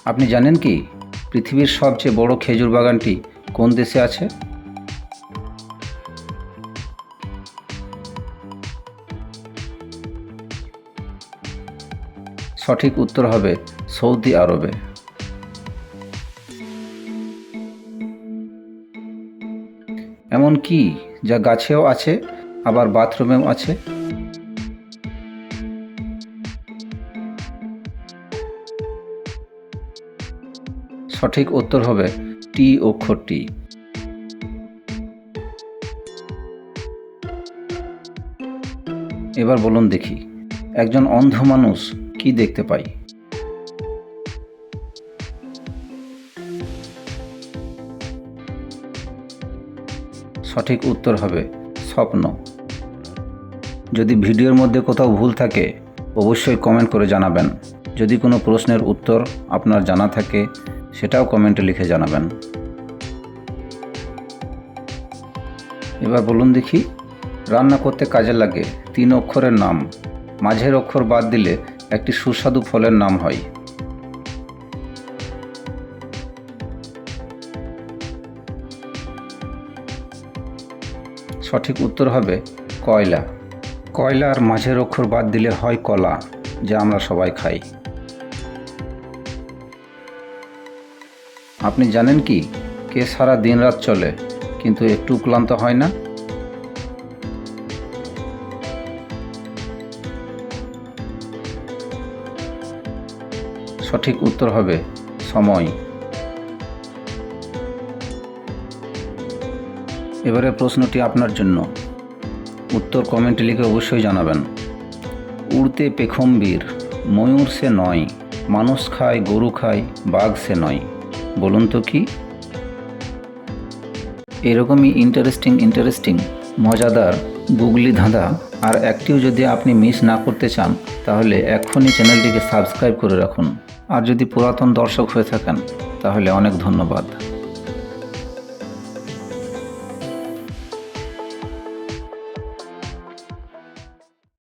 আপনি জানেন কি পৃথিবীর সবচেয়ে বড় খেজুর বাগানটি কোন দেশে আছে? সঠিক উত্তর হবে সৌদি আরবে। এমন কি যা গাছেও আছে আবার বাথরুমেও আছে? সঠিক উত্তর হবে টি অক্ষরটি। এবার বলুন দেখি, একজন অন্ধ মানুষ কি দেখতে পায়? সঠিক উত্তর হবে স্বপ্ন। যদি ভিডিওর মধ্যে কোথাও ভুল থাকে অবশ্যই কমেন্ট করে জানাবেন। যদি কোনো প্রশ্নের উত্তর আপনার জানা থাকে সেটাও কমেন্টে লিখে জানাবেন। এবার বলুন দেখি, রান্না করতে কাজে লাগে 3 অক্ষরের নাম, মাঝের অক্ষর বাদ দিলে একটি সুস্বাদু ফলের নাম হয়। সঠিক উত্তর হবে কয়লা। কয়লার মাঝের অক্ষর বাদ দিলে হয় কলা, যা আমরা সবাই খাই। আপনি জানেন কি কে সারা দিন রাত চলে কিন্তু একটু ক্লান্ত হয় না? সঠিক উত্তর হবে সময়। এবারে প্রশ্নটি আপনার জন্য, উত্তর কমেন্টে লিখে অবশ্যই জানাবেন। উড়তে পেখমবীর, ময়ূর সে নয়, মানুষ খায় গরু খায় বাঘ সে নয়, বলুন তো কি? এরকমই ইন্টারেস্টিং মজাদার গুগলি ধাঁধা আর একটিও যদি আপনি মিস না করতে চান তাহলে এক্ষুনি চ্যানেলটিকে সাবস্ক্রাইব করে রাখুন। আর যদি পুরাতন দর্শক হয়ে থাকেন তাহলে অনেক ধন্যবাদ।